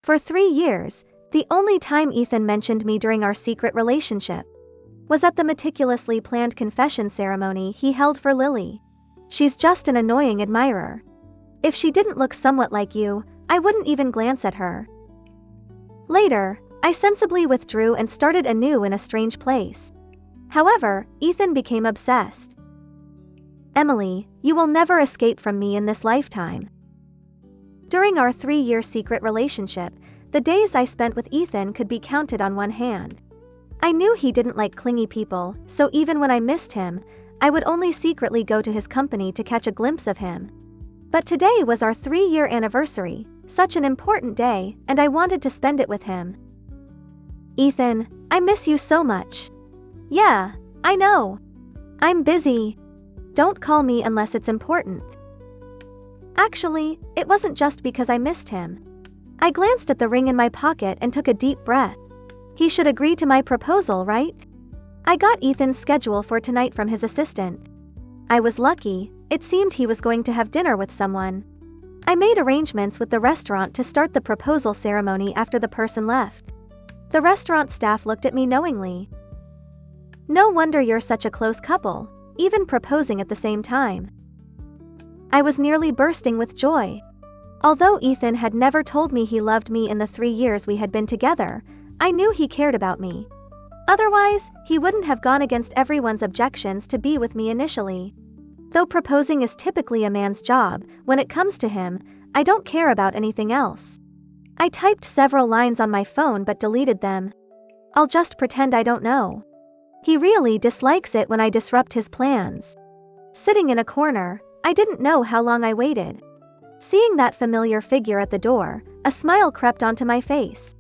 For 3 years, the only time Ethan mentioned me during our secret relationship was at the meticulously planned confession ceremony he held for Lily. She's just an annoying admirer. If she didn't look somewhat like you, I wouldn't even glance at her. Later, I sensibly withdrew and started anew in a strange place. However, Ethan became obsessed. Emily, you will never escape from me in this lifetime. During our 3-year secret relationship, the days I spent with Ethan could be counted on one hand. I knew he didn't like clingy people, so even when I missed him, I would only secretly go to his company to catch a glimpse of him. But today was our 3-year anniversary, such an important day, and I wanted to spend it with him. Ethan, I miss you so much. Yeah, I know. I'm busy. Don't call me unless it's important. Actually, it wasn't just because I missed him. I glanced at the ring in my pocket and took a deep breath. He should agree to my proposal, right? I got Ethan's schedule for tonight from his assistant. I was lucky, it seemed he was going to have dinner with someone. I made arrangements with the restaurant to start the proposal ceremony after the person left. The restaurant staff looked at me knowingly. No wonder you're such a close couple, even proposing at the same time. I was nearly bursting with joy. Although Ethan had never told me he loved me in the 3 years we had been together, I knew he cared about me. Otherwise, he wouldn't have gone against everyone's objections to be with me initially. Though proposing is typically a man's job, when it comes to him, I don't care about anything else. I typed several lines on my phone but deleted them. I'll just pretend I don't know. He really dislikes it when I disrupt his plans. Sitting in a corner, I didn't know how long I waited. Seeing that familiar figure at the door, a smile crept onto my face.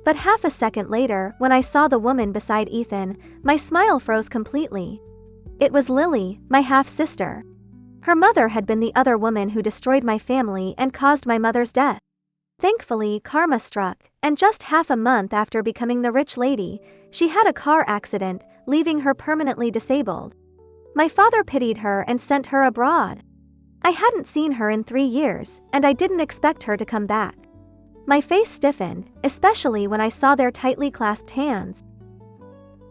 But half a second later, when I saw the woman beside Ethan, my smile froze completely. It was Lily, my half-sister. Her mother had been the other woman who destroyed my family and caused my mother's death. Thankfully, karma struck, and just half a month after becoming the rich lady, she had a car accident, leaving her permanently disabled. My father pitied her and sent her abroad. I hadn't seen her in 3 years, and I didn't expect her to come back. My face stiffened, especially when I saw their tightly clasped hands.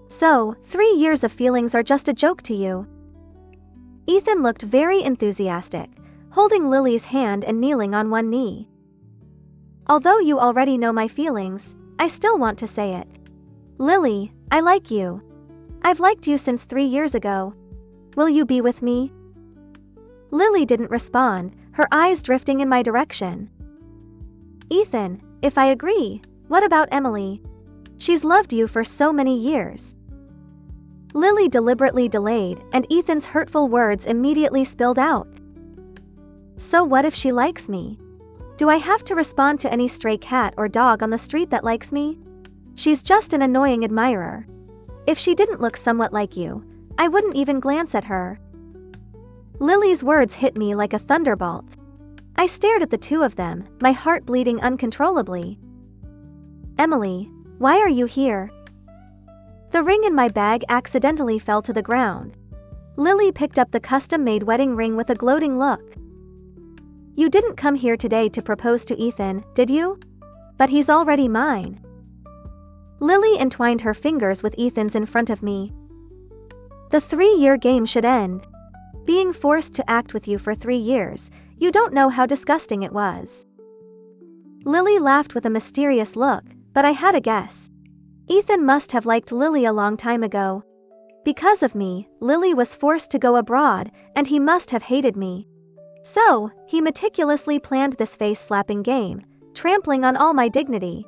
So, 3 years of feelings are just a joke to you? Ethan looked very enthusiastic, holding Lily's hand and kneeling on one knee. Although you already know my feelings, I still want to say it. Lily, I like you. I've liked you since 3 years ago. Will you be with me? Lily didn't respond, her eyes drifting in my direction. Ethan, if I agree, what about Emily? She's loved you for so many years. Lily deliberately delayed, and Ethan's hurtful words immediately spilled out. So what if she likes me? Do I have to respond to any stray cat or dog on the street that likes me? She's just an annoying admirer. If she didn't look somewhat like you, I wouldn't even glance at her. Lily's words hit me like a thunderbolt. I stared at the two of them, my heart bleeding uncontrollably. Emily, why are you here? The ring in my bag accidentally fell to the ground. Lily picked up the custom-made wedding ring with a gloating look. You didn't come here today to propose to Ethan, did you? But he's already mine. Lily entwined her fingers with Ethan's in front of me. The 3-year game should end. Being forced to act with you for 3 years, you don't know how disgusting it was. Lily laughed with a mysterious look, but I had a guess. Ethan must have liked Lily a long time ago. Because of me, Lily was forced to go abroad, and he must have hated me. So, he meticulously planned this face-slapping game, trampling on all my dignity.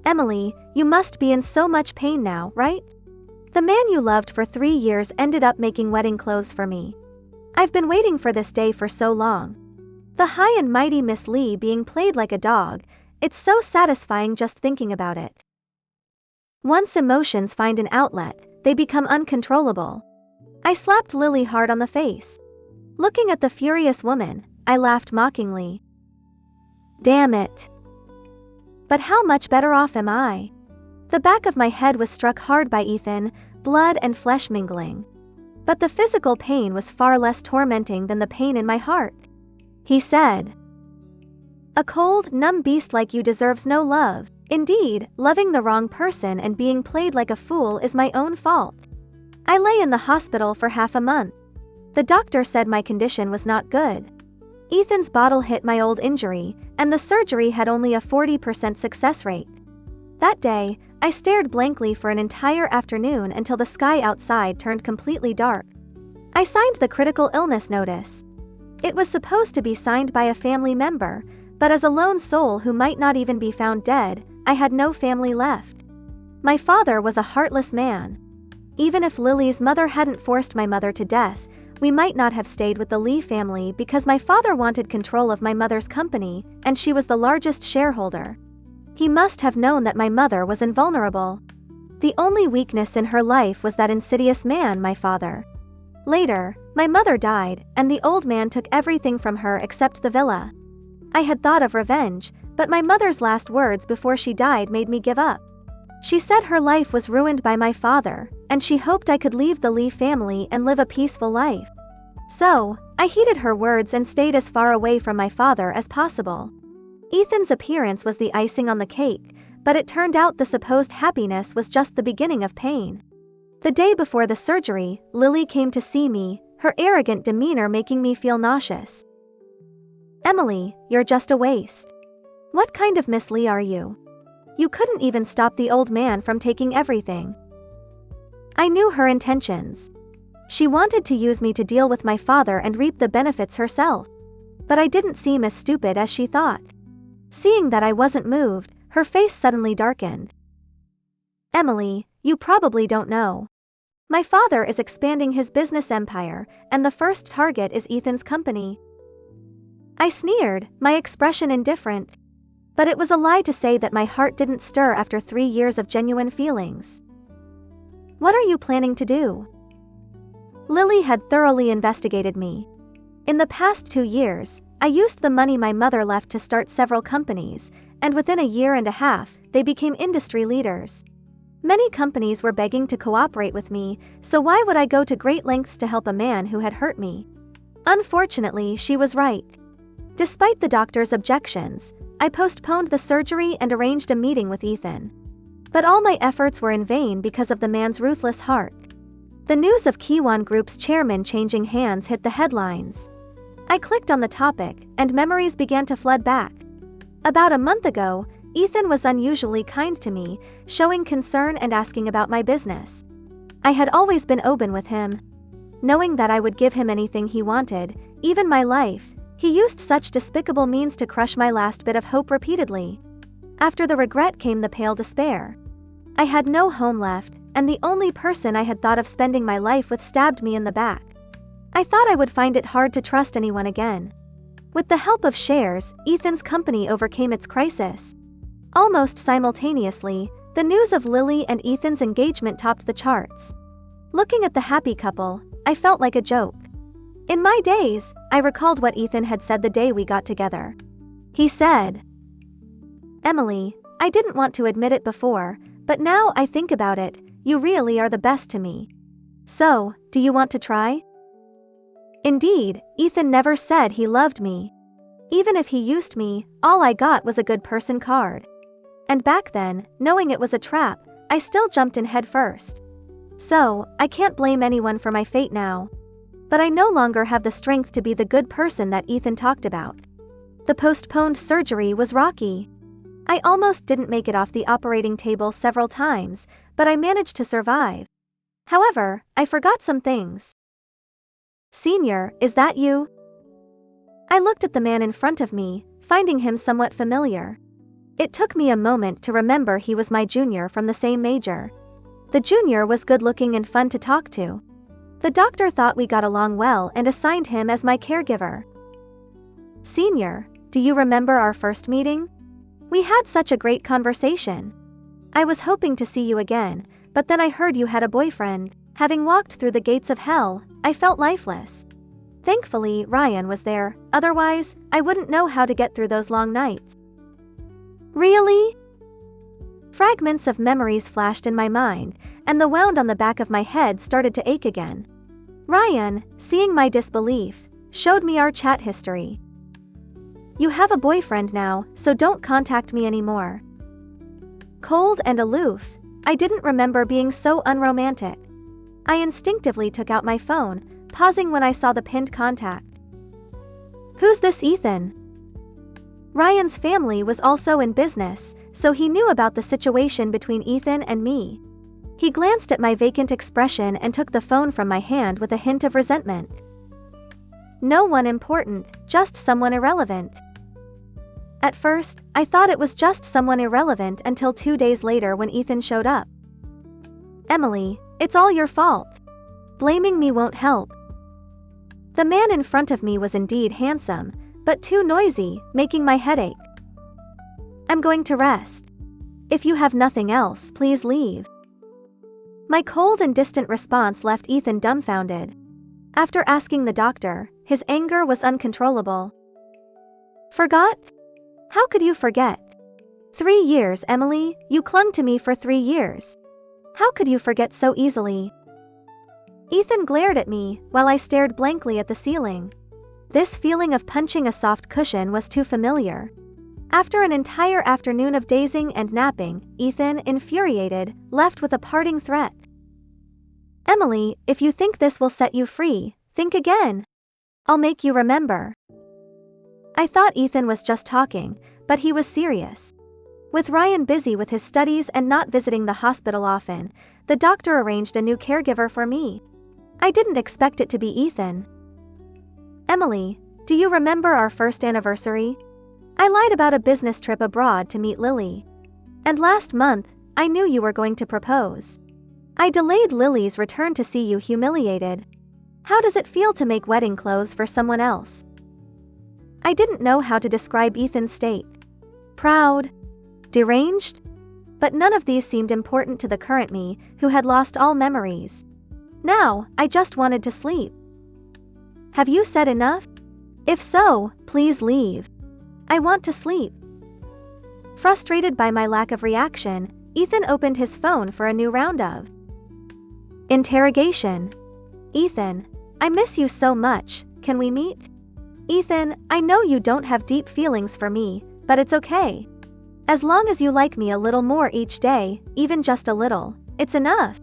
Emily, you must be in so much pain now, right? The man you loved for 3 years ended up making wedding clothes for me. I've been waiting for this day for so long. The high and mighty Miss Lee being played like a dog, it's so satisfying just thinking about it. Once emotions find an outlet, they become uncontrollable. I slapped Lily hard on the face. Looking at the furious woman, I laughed mockingly. Damn it. But how much better off am I? The back of my head was struck hard by Ethan, blood and flesh mingling. But the physical pain was far less tormenting than the pain in my heart. He said, A cold, numb beast like you deserves no love. Indeed, loving the wrong person and being played like a fool is my own fault. I lay in the hospital for half a month. The doctor said my condition was not good. Ethan's bottle hit my old injury, and the surgery had only a 40% success rate. That day, I stared blankly for an entire afternoon until the sky outside turned completely dark. I signed the critical illness notice. It was supposed to be signed by a family member, but as a lone soul who might not even be found dead, I had no family left. My father was a heartless man. Even if Lily's mother hadn't forced my mother to death, we might not have stayed with the Lee family because my father wanted control of my mother's company, and she was the largest shareholder. He must have known that my mother was invulnerable. The only weakness in her life was that insidious man, my father. Later, my mother died, and the old man took everything from her except the villa. I had thought of revenge, but my mother's last words before she died made me give up. She said her life was ruined by my father, and she hoped I could leave the Lee family and live a peaceful life. So, I heeded her words and stayed as far away from my father as possible. Ethan's appearance was the icing on the cake, but it turned out the supposed happiness was just the beginning of pain. The day before the surgery, Lily came to see me, her arrogant demeanor making me feel nauseous. "Emily, you're just a waste. What kind of Miss Lee are you? You couldn't even stop the old man from taking everything." I knew her intentions. She wanted to use me to deal with my father and reap the benefits herself. But I didn't seem as stupid as she thought. Seeing that I wasn't moved, her face suddenly darkened. "Emily, you probably don't know. My father is expanding his business empire, and the first target is Ethan's company." I sneered, my expression indifferent. But it was a lie to say that my heart didn't stir after 3 years of genuine feelings. "What are you planning to do?" Lily had thoroughly investigated me. In the past 2 years, I used the money my mother left to start several companies, and within a year and a half, they became industry leaders. Many companies were begging to cooperate with me, so why would I go to great lengths to help a man who had hurt me? Unfortunately, she was right. Despite the doctor's objections, I postponed the surgery and arranged a meeting with Ethan. But all my efforts were in vain because of the man's ruthless heart. The news of Kiwon Group's chairman changing hands hit the headlines. I clicked on the topic, and memories began to flood back. About a month ago, Ethan was unusually kind to me, showing concern and asking about my business. I had always been open with him. Knowing that I would give him anything he wanted, even my life, he used such despicable means to crush my last bit of hope repeatedly. After the regret came the pale despair. I had no home left, and the only person I had thought of spending my life with stabbed me in the back. I thought I would find it hard to trust anyone again. With the help of shares, Ethan's company overcame its crisis. Almost simultaneously, the news of Lily and Ethan's engagement topped the charts. Looking at the happy couple, I felt like a joke. In my days, I recalled what Ethan had said the day we got together. He said, "Emily, I didn't want to admit it before, but now I think about it, you really are the best to me. So, do you want to try?" Indeed, Ethan never said he loved me. Even if he used me, all I got was a good person card. And back then, knowing it was a trap, I still jumped in head first. So, I can't blame anyone for my fate now. But I no longer have the strength to be the good person that Ethan talked about. The postponed surgery was rocky. I almost didn't make it off the operating table several times, but I managed to survive. However, I forgot some things. "Senior, is that you?" I looked at the man in front of me, finding him somewhat familiar. It took me a moment to remember he was my junior from the same major. The junior was good-looking and fun to talk to. The doctor thought we got along well and assigned him as my caregiver. "Senior, do you remember our first meeting? We had such a great conversation. I was hoping to see you again, but then I heard you had a boyfriend. Having walked through the gates of hell, I felt lifeless. Thankfully, Ryan was there, otherwise, I wouldn't know how to get through those long nights." Really? Fragments of memories flashed in my mind, and the wound on the back of my head started to ache again. Ryan, seeing my disbelief, showed me our chat history. You have a boyfriend now, so don't contact me anymore." Cold and aloof, I didn't remember being so unromantic. I instinctively took out my phone, pausing when I saw the pinned contact. "Who's this Ethan?" Ryan's family was also in business, so he knew about the situation between Ethan and me. He glanced at my vacant expression and took the phone from my hand with a hint of resentment. "No one important, just someone irrelevant." At first, I thought it was just someone irrelevant until 2 days later when Ethan showed up. "Emily, it's all your fault. Blaming me won't help." The man in front of me was indeed handsome, but too noisy, making my head ache. "I'm going to rest. If you have nothing else, please leave." My cold and distant response left Ethan dumbfounded. After asking the doctor, his anger was uncontrollable. "Forgot? How could you forget? 3 years, Emily, you clung to me for 3 years. How could you forget so easily?" Ethan glared at me, while I stared blankly at the ceiling. This feeling of punching a soft cushion was too familiar. After an entire afternoon of dazing and napping, Ethan, infuriated, left with a parting threat. "Emily, if you think this will set you free, think again. I'll make you remember." I thought Ethan was just talking, but he was serious. With Ryan busy with his studies and not visiting the hospital often, the doctor arranged a new caregiver for me. I didn't expect it to be Ethan. "Emily, do you remember our first anniversary? I lied about a business trip abroad to meet Lily. And last month, I knew you were going to propose. I delayed Lily's return to see you humiliated. How does it feel to make wedding clothes for someone else?" I didn't know how to describe Ethan's state. Proud? Deranged? But none of these seemed important to the current me, who had lost all memories. Now, I just wanted to sleep. "Have you said enough? If so, please leave. I want to sleep." Frustrated by my lack of reaction, Ethan opened his phone for a new round of interrogation. "Ethan, I miss you so much, can we meet?" "Ethan, I know you don't have deep feelings for me, but it's okay. As long as you like me a little more each day, even just a little, it's enough.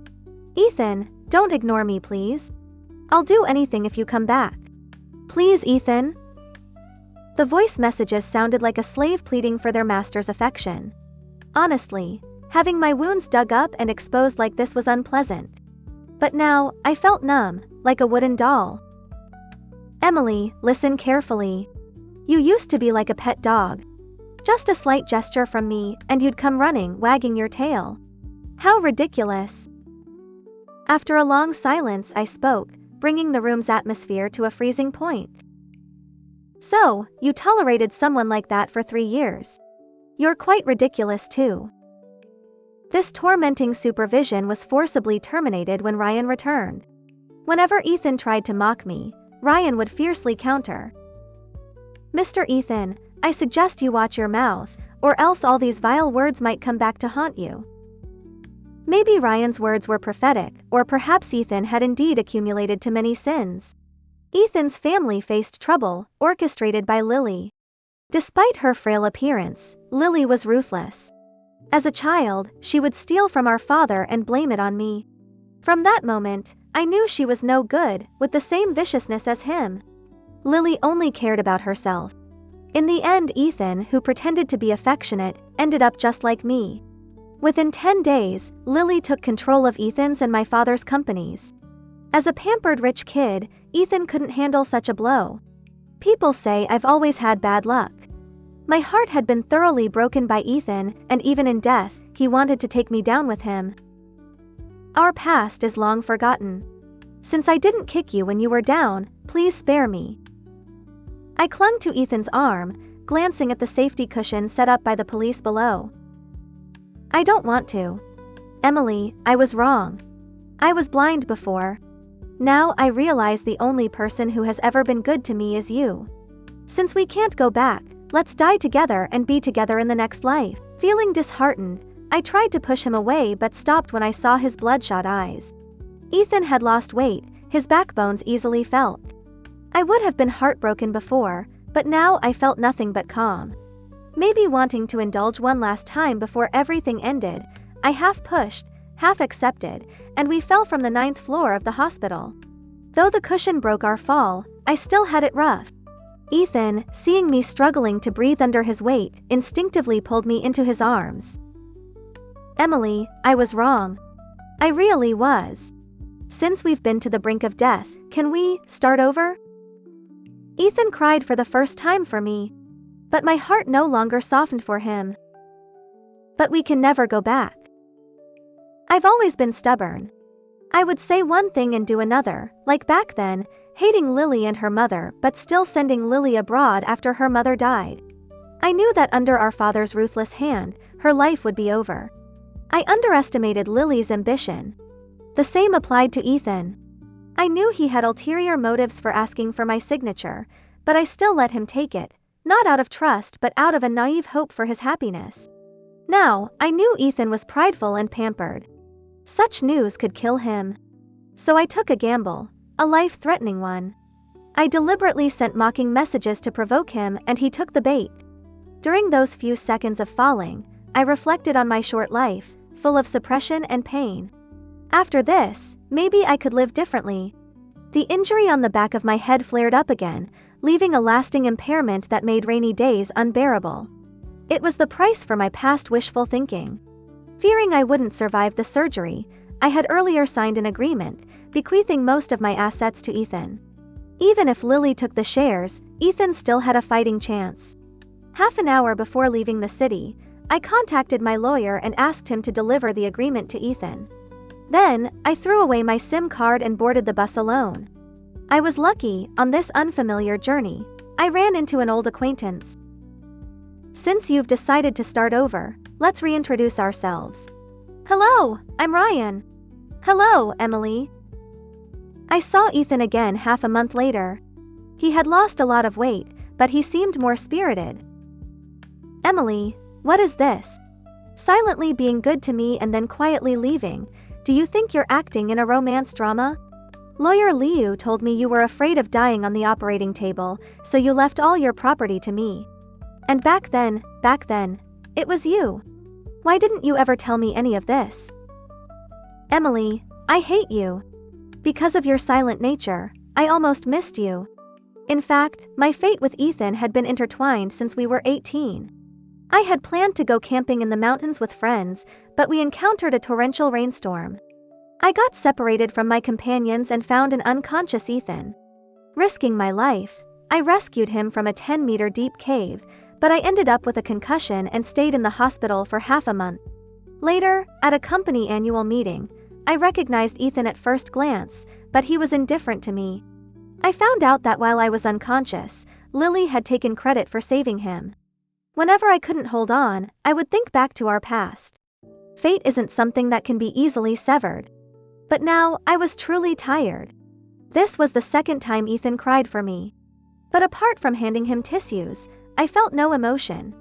Ethan, don't ignore me please. I'll do anything if you come back. Please, Ethan." The voice messages sounded like a slave pleading for their master's affection. Honestly, having my wounds dug up and exposed like this was unpleasant. But now, I felt numb, like a wooden doll. "Emily, listen carefully. You used to be like a pet dog. Just a slight gesture from me, and you'd come running, wagging your tail. How ridiculous." After a long silence, I spoke, bringing the room's atmosphere to a freezing point. "So, you tolerated someone like that for 3 years. You're quite ridiculous too." This tormenting supervision was forcibly terminated when Ryan returned. Whenever Ethan tried to mock me, Ryan would fiercely counter. "Mr. Ethan, I suggest you watch your mouth, or else all these vile words might come back to haunt you." Maybe Ryan's words were prophetic, or perhaps Ethan had indeed accumulated too many sins. Ethan's family faced trouble, orchestrated by Lily. Despite her frail appearance, Lily was ruthless. As a child, she would steal from our father and blame it on me. From that moment, I knew she was no good, with the same viciousness as him. Lily only cared about herself. In the end, Ethan, who pretended to be affectionate, ended up just like me. Within 10 days, Lily took control of Ethan's and my father's companies. As a pampered rich kid, Ethan couldn't handle such a blow. People say I've always had bad luck. My heart had been thoroughly broken by Ethan, and even in death, he wanted to take me down with him. Our past is long forgotten. Since I didn't kick you when you were down, please spare me. I clung to Ethan's arm, glancing at the safety cushion set up by the police below. "I don't want to. Emily, I was wrong. I was blind before. Now I realize the only person who has ever been good to me is you. Since we can't go back, let's die together and be together in the next life." Feeling disheartened, I tried to push him away but stopped when I saw his bloodshot eyes. Ethan had lost weight, his backbones easily felt. I would have been heartbroken before, But now I felt nothing but calm. Maybe wanting to indulge one last time before everything ended, I half pushed, half accepted, and we fell from the 9th floor of the hospital. Though the cushion broke our fall, I still had it rough. Ethan, seeing me struggling to breathe under his weight, instinctively pulled me into his arms. Emily, I was wrong. I really was. Since we've been to the brink of death, can we start over? Ethan cried for the first time for me. But my heart no longer softened for him. But we can never go back. I've always been stubborn. I would say one thing and do another, like back then, hating Lily and her mother but still sending Lily abroad after her mother died. I knew that under our father's ruthless hand, her life would be over. I underestimated Lily's ambition. The same applied to Ethan. I knew he had ulterior motives for asking for my signature, but I still let him take it. Not out of trust but out of a naive hope for his happiness. Now, I knew Ethan was prideful and pampered. Such news could kill him. So I took a gamble, a life-threatening one. I deliberately sent mocking messages to provoke him and he took the bait. During those few seconds of falling, I reflected on my short life, full of suppression and pain. After this, maybe I could live differently. The injury on the back of my head flared up again, leaving a lasting impairment that made rainy days unbearable. It was the price for my past wishful thinking. Fearing I wouldn't survive the surgery, I had earlier signed an agreement, bequeathing most of my assets to Ethan. Even if Lily took the shares, Ethan still had a fighting chance. Half an hour before leaving the city, I contacted my lawyer and asked him to deliver the agreement to Ethan. Then, I threw away my SIM card and boarded the bus alone. I was lucky, on this unfamiliar journey, I ran into an old acquaintance. Since you've decided to start over, let's reintroduce ourselves. Hello, I'm Ryan. Hello, Emily. I saw Ethan again half a month later. He had lost a lot of weight, but he seemed more spirited. Emily, what is this? Silently being good to me and then quietly leaving. Do you think you're acting in a romance drama? Lawyer Liu told me you were afraid of dying on the operating table, so you left all your property to me. And back then, it was you. Why didn't you ever tell me any of this? Emily, I hate you. Because of your silent nature, I almost missed you. In fact, my fate with Ethan had been intertwined since we were 18. I had planned to go camping in the mountains with friends, but we encountered a torrential rainstorm. I got separated from my companions and found an unconscious Ethan. Risking my life, I rescued him from a 10-meter deep cave, but I ended up with a concussion and stayed in the hospital for half a month. Later, at a company annual meeting, I recognized Ethan at first glance, but he was indifferent to me. I found out that while I was unconscious, Lily had taken credit for saving him. Whenever I couldn't hold on, I would think back to our past. Fate isn't something that can be easily severed. But now, I was truly tired. This was the second time Ethan cried for me. But apart from handing him tissues, I felt no emotion.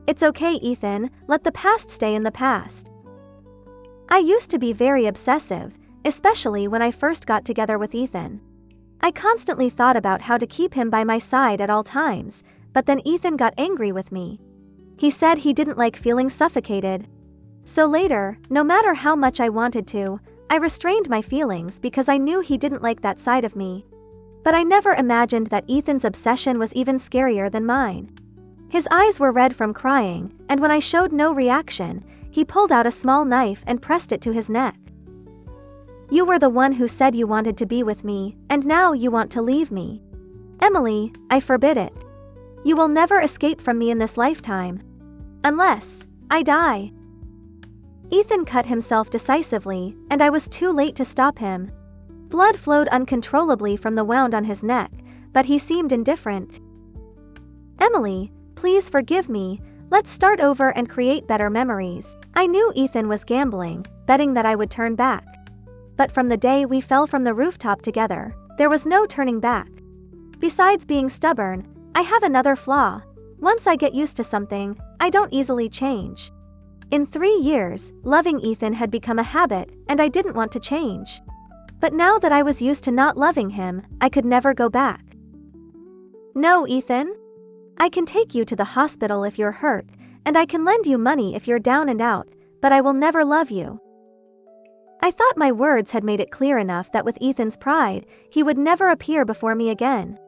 It's okay, Ethan, let the past stay in the past. I used to be very obsessive, especially when I first got together with Ethan. I constantly thought about how to keep him by my side at all times, but then Ethan got angry with me. He said he didn't like feeling suffocated. So later, no matter how much I wanted to, I restrained my feelings because I knew he didn't like that side of me. But I never imagined that Ethan's obsession was even scarier than mine. His eyes were red from crying, and when I showed no reaction, he pulled out a small knife and pressed it to his neck. You were the one who said you wanted to be with me, and now you want to leave me. Emily, I forbid it. You will never escape from me in this lifetime. Unless I die. Ethan cut himself decisively, and I was too late to stop him. Blood flowed uncontrollably from the wound on his neck, but he seemed indifferent. Emily, please forgive me, let's start over and create better memories. I knew Ethan was gambling, betting that I would turn back. But from the day we fell from the rooftop together, there was no turning back. Besides being stubborn, I have another flaw. Once I get used to something, I don't easily change. In 3 years, loving Ethan had become a habit, and I didn't want to change. But now that I was used to not loving him, I could never go back. No, Ethan. I can take you to the hospital if you're hurt, and I can lend you money if you're down and out, but I will never love you. I thought my words had made it clear enough that with Ethan's pride, he would never appear before me again.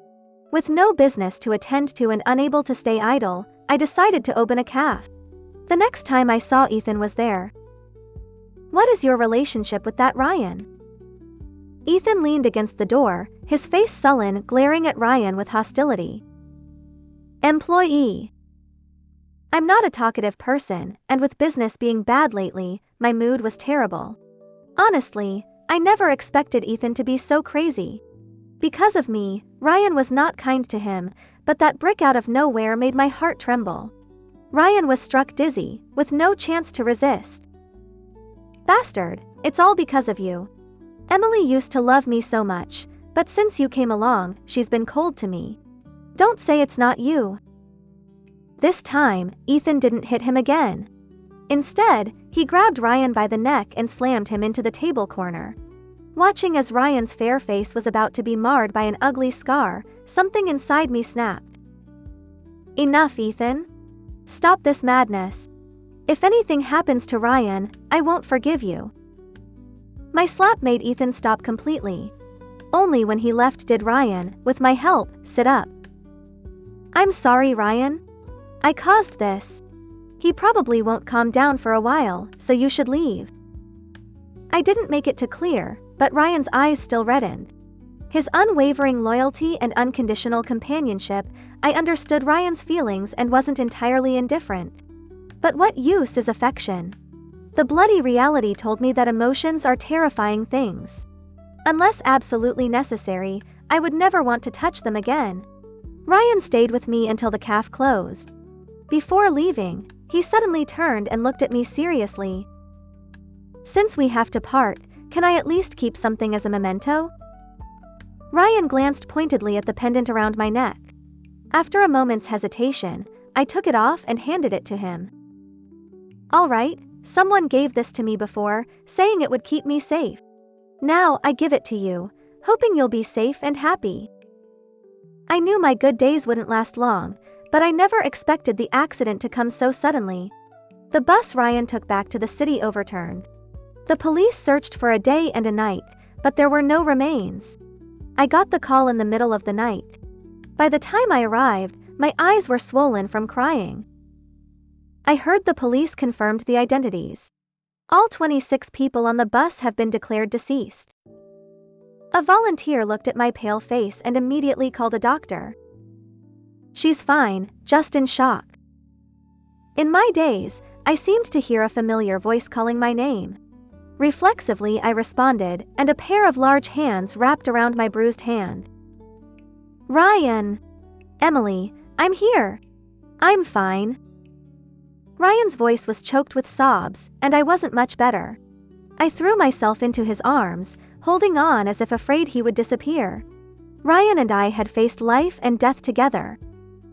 With no business to attend to and unable to stay idle, I decided to open a cafe. The next time I saw Ethan was there. What is your relationship with that Ryan? Ethan leaned against the door, his face sullen, glaring at Ryan with hostility. Employee. I'm not a talkative person, and with business being bad lately, my mood was terrible. Honestly, I never expected Ethan to be so crazy. Because of me, Ryan was not kind to him, but that brick out of nowhere made my heart tremble. Ryan was struck dizzy, with no chance to resist. Bastard, it's all because of you. Emily used to love me so much, but since you came along, she's been cold to me. Don't say it's not you. This time, Ethan didn't hit him again. Instead, he grabbed Ryan by the neck and slammed him into the table corner. Watching as Ryan's fair face was about to be marred by an ugly scar, something inside me snapped. Enough, Ethan. Stop this madness. If anything happens to Ryan, I won't forgive you. My slap made Ethan stop completely. Only when he left did Ryan, with my help, sit up. I'm sorry, Ryan. I caused this. He probably won't calm down for a while, so you should leave. I didn't make it too clear, but Ryan's eyes still reddened. His unwavering loyalty and unconditional companionship, I understood Ryan's feelings and wasn't entirely indifferent. But what use is affection? The bloody reality told me that emotions are terrifying things. Unless absolutely necessary, I would never want to touch them again. Ryan stayed with me until the cafe closed. Before leaving, he suddenly turned and looked at me seriously. Since we have to part, can I at least keep something as a memento? Ryan glanced pointedly at the pendant around my neck. After a moment's hesitation, I took it off and handed it to him. All right, someone gave this to me before, saying it would keep me safe. Now I give it to you, hoping you'll be safe and happy. I knew my good days wouldn't last long, but I never expected the accident to come so suddenly. The bus Ryan took back to the city overturned. The police searched for a day and a night, but there were no remains. I got the call in the middle of the night. By the time I arrived, my eyes were swollen from crying. I heard the police confirmed the identities. All 26 people on the bus have been declared deceased. A volunteer looked at my pale face and immediately called a doctor. She's fine, just in shock. In my daze, I seemed to hear a familiar voice calling my name. Reflexively, I responded, and a pair of large hands wrapped around my bruised hand. Ryan! Emily, I'm here. I'm fine. Ryan's voice was choked with sobs, and I wasn't much better. I threw myself into his arms, holding on as if afraid he would disappear. Ryan and I had faced life and death together.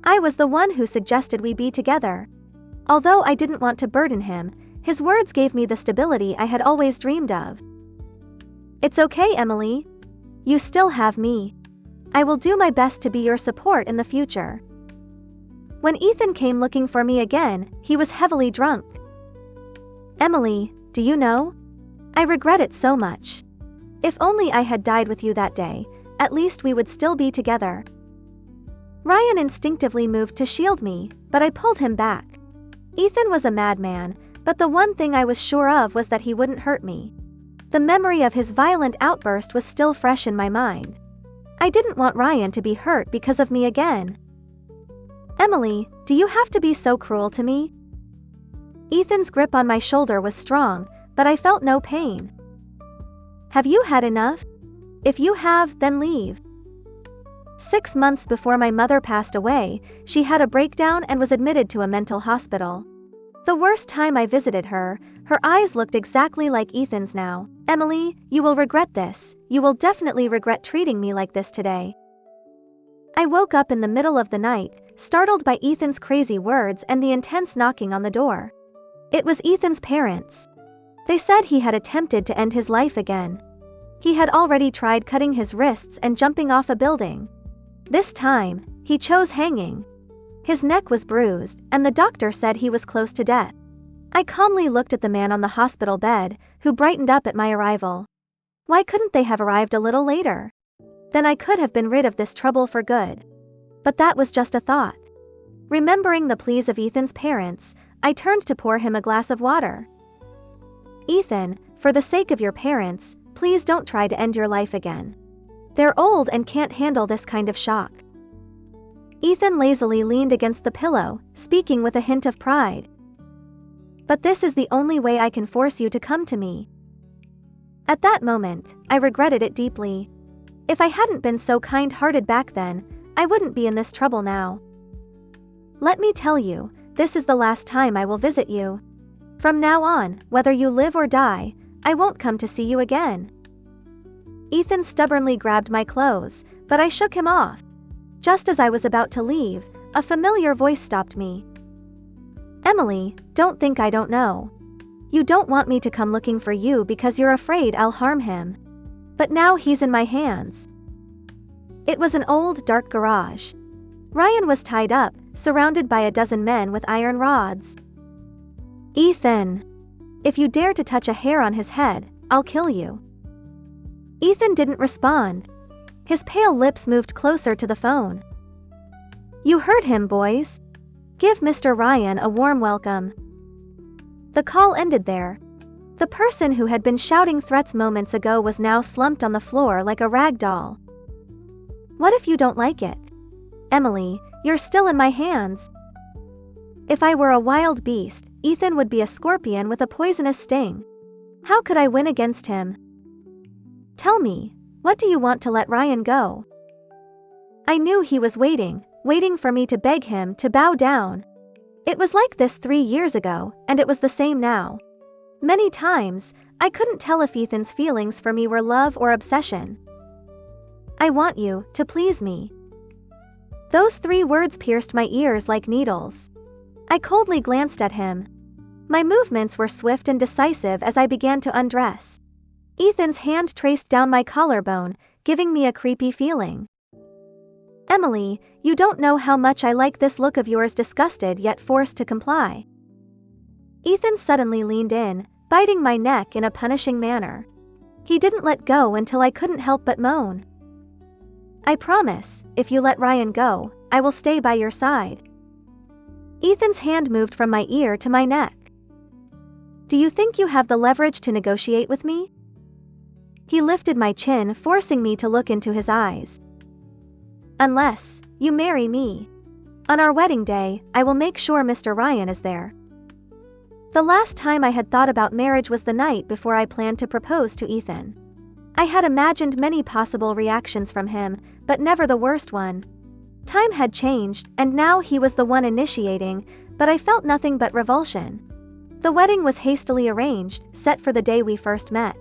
I was the one who suggested we be together. Although I didn't want to burden him, his words gave me the stability I had always dreamed of. It's okay, Emily. You still have me. I will do my best to be your support in the future. When Ethan came looking for me again, he was heavily drunk. Emily, do you know? I regret it so much. If only I had died with you that day, at least we would still be together. Ryan instinctively moved to shield me, but I pulled him back. Ethan was a madman, but the one thing I was sure of was that he wouldn't hurt me. The memory of his violent outburst was still fresh in my mind. I didn't want Ryan to be hurt because of me again. Emily, do you have to be so cruel to me? Ethan's grip on my shoulder was strong, but I felt no pain. Have you had enough? If you have, then leave. 6 months before my mother passed away, she had a breakdown and was admitted to a mental hospital. The worst time I visited her, her eyes looked exactly like Ethan's now. Emily, you will regret this. You will definitely regret treating me like this today. I woke up in the middle of the night, startled by Ethan's crazy words and the intense knocking on the door. It was Ethan's parents. They said he had attempted to end his life again. He had already tried cutting his wrists and jumping off a building. This time, he chose hanging. His neck was bruised, and the doctor said he was close to death. I calmly looked at the man on the hospital bed, who brightened up at my arrival. Why couldn't they have arrived a little later? Then I could have been rid of this trouble for good. But that was just a thought. Remembering the pleas of Ethan's parents, I turned to pour him a glass of water. Ethan, for the sake of your parents, please don't try to end your life again. They're old and can't handle this kind of shock. Ethan lazily leaned against the pillow, speaking with a hint of pride. But this is the only way I can force you to come to me. At that moment, I regretted it deeply. If I hadn't been so kind-hearted back then, I wouldn't be in this trouble now. Let me tell you, this is the last time I will visit you. From now on, whether you live or die, I won't come to see you again. Ethan stubbornly grabbed my clothes, but I shook him off. Just as I was about to leave, a familiar voice stopped me. Emily, don't think I don't know. You don't want me to come looking for you because you're afraid I'll harm him. But now he's in my hands. It was an old, dark garage. Ryan was tied up, surrounded by a dozen men with iron rods. Ethan! If you dare to touch a hair on his head, I'll kill you. Ethan didn't respond. His pale lips moved closer to the phone. You heard him, boys. Give Mr. Ryan a warm welcome. The call ended there. The person who had been shouting threats moments ago was now slumped on the floor like a rag doll. What if you don't like it? Emily, you're still in my hands. If I were a wild beast, Ethan would be a scorpion with a poisonous sting. How could I win against him? Tell me, what do you want to let Ryan go? I knew he was waiting for me to beg him to bow down. It was like this 3 years ago, and it was the same now. Many times, I couldn't tell if Ethan's feelings for me were love or obsession. I want you to please me. Those 3 words pierced my ears like needles. I coldly glanced at him. My movements were swift and decisive as I began to undress. Ethan's hand traced down my collarbone, giving me a creepy feeling. Emily, you don't know how much I like this look of yours, disgusted yet forced to comply. Ethan suddenly leaned in, biting my neck in a punishing manner. He didn't let go until I couldn't help but moan. I promise, if you let Ryan go, I will stay by your side. Ethan's hand moved from my ear to my neck. Do you think you have the leverage to negotiate with me? He lifted my chin, forcing me to look into his eyes. Unless you marry me. On our wedding day, I will make sure Mr. Ryan is there. The last time I had thought about marriage was the night before I planned to propose to Ethan. I had imagined many possible reactions from him, but never the worst one. Time had changed, and now he was the one initiating, but I felt nothing but revulsion. The wedding was hastily arranged, set for the day we first met.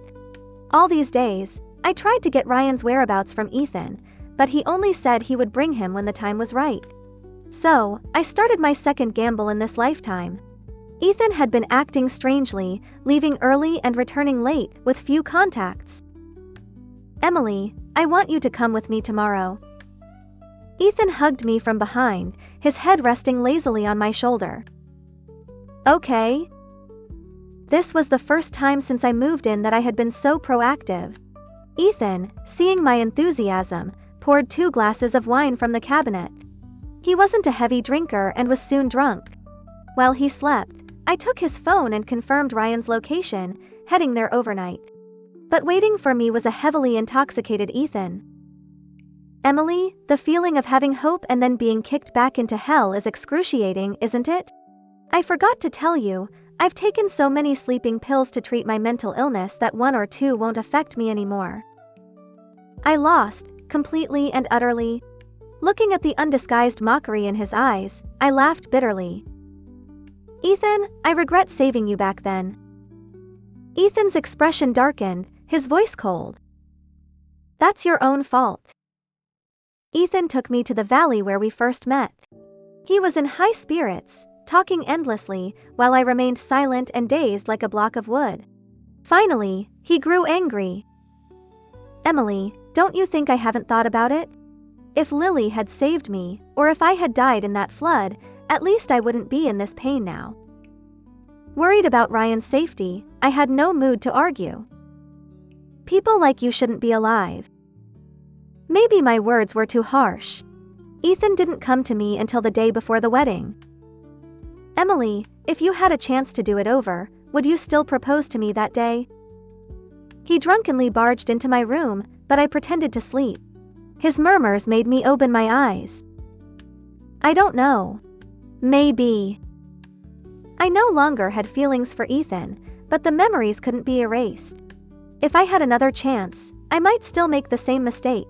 All these days, I tried to get Ryan's whereabouts from Ethan, but he only said he would bring him when the time was right. So, I started my second gamble in this lifetime. Ethan had been acting strangely, leaving early and returning late, with few contacts. Emily, I want you to come with me tomorrow. Ethan hugged me from behind, his head resting lazily on my shoulder. Okay. This was the first time since I moved in that I had been so proactive. Ethan, seeing my enthusiasm, poured 2 glasses of wine from the cabinet. He wasn't a heavy drinker and was soon drunk. While he slept, I took his phone and confirmed Ryan's location, heading there overnight. But waiting for me was a heavily intoxicated Ethan. Emily, the feeling of having hope and then being kicked back into hell is excruciating, isn't it? I forgot to tell you, I've taken so many sleeping pills to treat my mental illness that 1 or 2 won't affect me anymore. I lost, completely and utterly. Looking at the undisguised mockery in his eyes, I laughed bitterly. Ethan, I regret saving you back then. Ethan's expression darkened, his voice cold. That's your own fault. Ethan took me to the valley where we first met. He was in high spirits, talking endlessly, while I remained silent and dazed like a block of wood. Finally, he grew angry. Emily, don't you think I haven't thought about it? If Lily had saved me, or if I had died in that flood, at least I wouldn't be in this pain now. Worried about Ryan's safety, I had no mood to argue. People like you shouldn't be alive. Maybe my words were too harsh. Ethan didn't come to me until the day before the wedding. Emily, if you had a chance to do it over, would you still propose to me that day? He drunkenly barged into my room, but I pretended to sleep. His murmurs made me open my eyes. I don't know. Maybe. I no longer had feelings for Ethan, but the memories couldn't be erased. If I had another chance, I might still make the same mistake.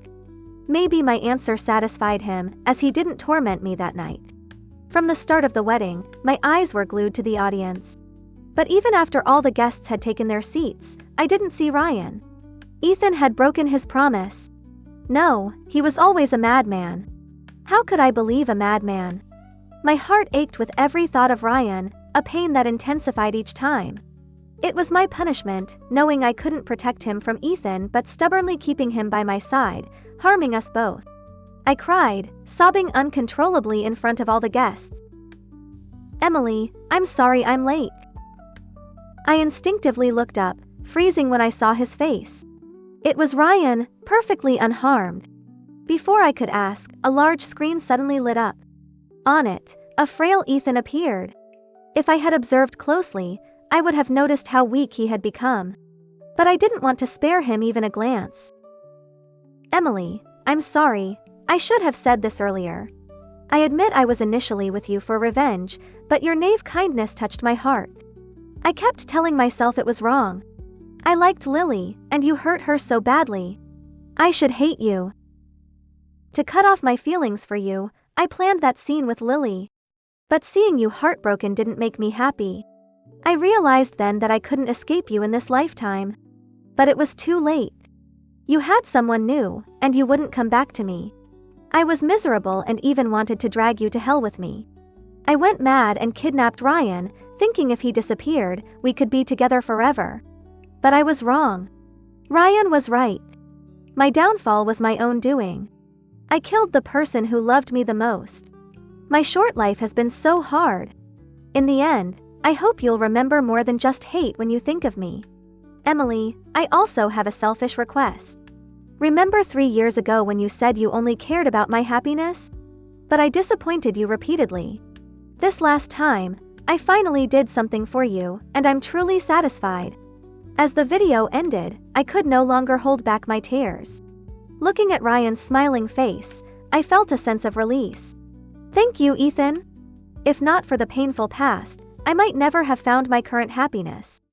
Maybe my answer satisfied him, as he didn't torment me that night. From the start of the wedding, my eyes were glued to the audience. But even after all the guests had taken their seats, I didn't see Ryan. Ethan had broken his promise. No, he was always a madman. How could I believe a madman? My heart ached with every thought of Ryan, a pain that intensified each time. It was my punishment, knowing I couldn't protect him from Ethan but stubbornly keeping him by my side, harming us both. I cried, sobbing uncontrollably in front of all the guests. Emily, I'm sorry I'm late. I instinctively looked up, freezing when I saw his face. It was Ryan, perfectly unharmed. Before I could ask, a large screen suddenly lit up. On it, a frail Ethan appeared. If I had observed closely, I would have noticed how weak he had become. But I didn't want to spare him even a glance. Emily, I'm sorry, I should have said this earlier. I admit I was initially with you for revenge, but your naive kindness touched my heart. I kept telling myself it was wrong. I liked Lily, and you hurt her so badly. I should hate you. To cut off my feelings for you, I planned that scene with Lily. But seeing you heartbroken didn't make me happy. I realized then that I couldn't escape you in this lifetime. But it was too late. You had someone new, and you wouldn't come back to me. I was miserable and even wanted to drag you to hell with me. I went mad and kidnapped Ryan, thinking if he disappeared, we could be together forever. But I was wrong. Ryan was right. My downfall was my own doing. I killed the person who loved me the most. My short life has been so hard. In the end, I hope you'll remember more than just hate when you think of me. Emily, I also have a selfish request. Remember 3 years ago when you said you only cared about my happiness? But I disappointed you repeatedly. This last time, I finally did something for you, and I'm truly satisfied. As the video ended, I could no longer hold back my tears. Looking at Ryan's smiling face, I felt a sense of release. Thank you, Ethan. If not for the painful past, I might never have found my current happiness.